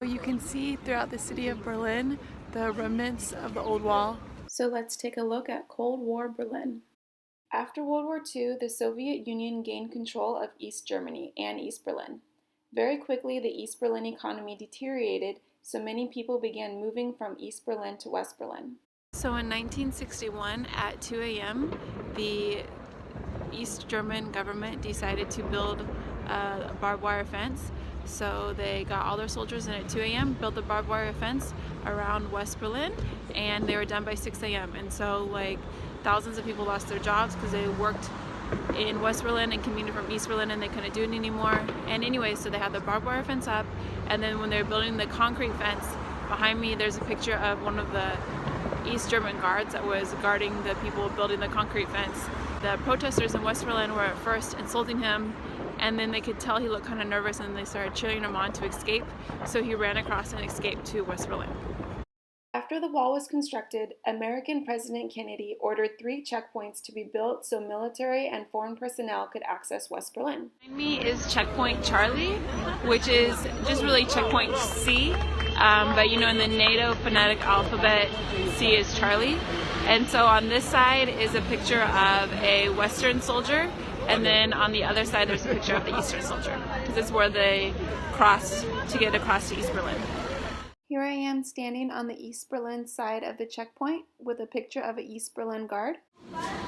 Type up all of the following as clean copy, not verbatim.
You can see throughout the city of Berlin the remnants of the old wall. So let's take a look at Cold War Berlin. After World War II, the Soviet Union gained control of East Germany and East Berlin. Very quickly, the East Berlin economy deteriorated, so many people began moving from East Berlin to West Berlin. So in 1961 at 2 a.m., the East German government decided to build a barbed wire fence. So they got all their soldiers in at 2 a.m., built a barbed wire fence around West Berlin, and they were done by 6 a.m. And so thousands of people lost their jobs because they worked in West Berlin and commuted from East Berlin and they couldn't do it anymore. And anyway, so they had the barbed wire fence up, and then when they were building the concrete fence, behind me there's a picture of one of the East German guards that was guarding the people building the concrete fence. The protesters in West Berlin were at first insulting him, and then they could tell he looked kind of nervous, and they started cheering him on to escape. So he ran across and escaped to West Berlin. After the wall was constructed, American President Kennedy ordered 3 checkpoints to be built so military and foreign personnel could access West Berlin. Behind me is Checkpoint Charlie, which is just really Checkpoint C, but you know, in the NATO phonetic alphabet, C is Charlie. And so on this side is a picture of a Western soldier, and then on the other side there's a picture of the Eastern soldier, because it's where they crossed to get across to East Berlin. Here I am standing on the East Berlin side of the checkpoint with a picture of an East Berlin guard.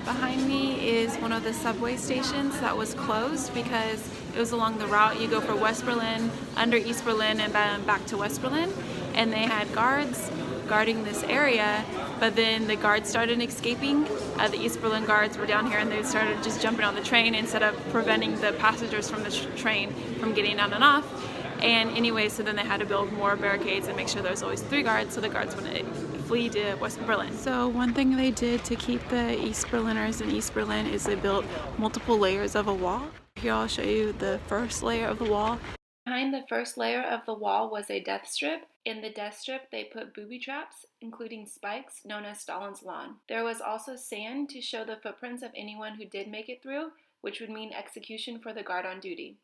Behind me is one of the subway stations that was closed because it was along the route you go for West Berlin, under East Berlin, and then back to West Berlin. And they had guards guarding this area, but then the guards started escaping. The East Berlin guards were down here and they started just jumping on the train instead of preventing the passengers from the train from getting on and off. And anyway, so then they had to build more barricades and make sure there was always 3 guards so the guards wouldn't flee to West Berlin. So one thing they did to keep the East Berliners in East Berlin is they built multiple layers of a wall. Here I'll show you the first layer of the wall. Behind the first layer of the wall was a death strip. In the death strip, they put booby traps, including spikes, known as Stalin's lawn. There was also sand to show the footprints of anyone who did make it through, which would mean execution for the guard on duty.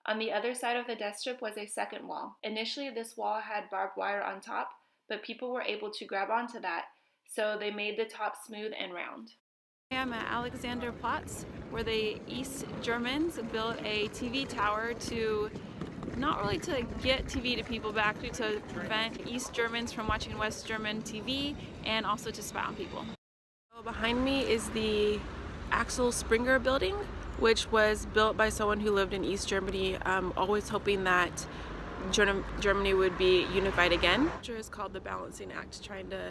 On the other side of the death strip was a second wall. Initially, this wall had barbed wire on top, but people were able to grab onto that, so they made the top smooth and round. I am at Alexanderplatz, where the East Germans built a TV tower to not really to get TV to people, but actually to prevent East Germans from watching West German TV and also to spy on people. So behind me is the Axel Springer building, which was built by someone who lived in East Germany, always hoping that Germany would be unified again. The picture is called the Balancing Act, trying to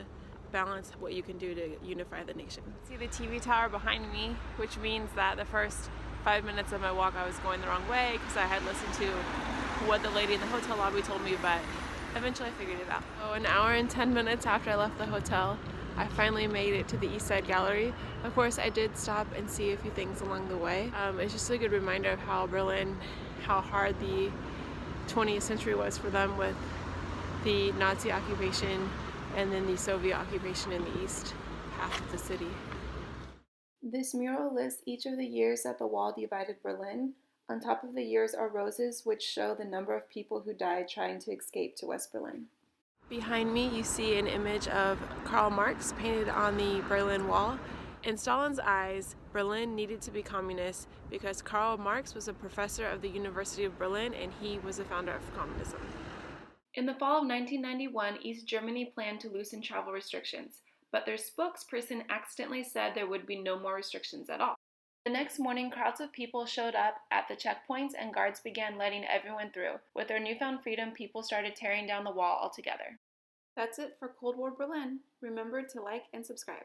balance what you can do to unify the nation. See the TV tower behind me, which means that the first 5 minutes of my walk I was going the wrong way because I had listened to what the lady in the hotel lobby told me, but eventually I figured it out. So an hour and 10 minutes after I left the hotel, I finally made it to the East Side Gallery. Of course, I did stop and see a few things along the way. It's just a good reminder of how Berlin, how hard the 20th century was for them with the Nazi occupation and then the Soviet occupation in the east half of the city. This mural lists each of the years that the wall divided Berlin. On top of the years are roses, which show the number of people who died trying to escape to West Berlin. Behind me, you see an image of Karl Marx painted on the Berlin Wall. In Stalin's eyes, Berlin needed to be communist because Karl Marx was a professor of the University of Berlin and he was the founder of communism. In the fall of 1991, East Germany planned to loosen travel restrictions, but their spokesperson accidentally said there would be no more restrictions at all. The next morning, crowds of people showed up at the checkpoints and guards began letting everyone through. With their newfound freedom, people started tearing down the wall altogether. That's it for Cold War Berlin. Remember to like and subscribe.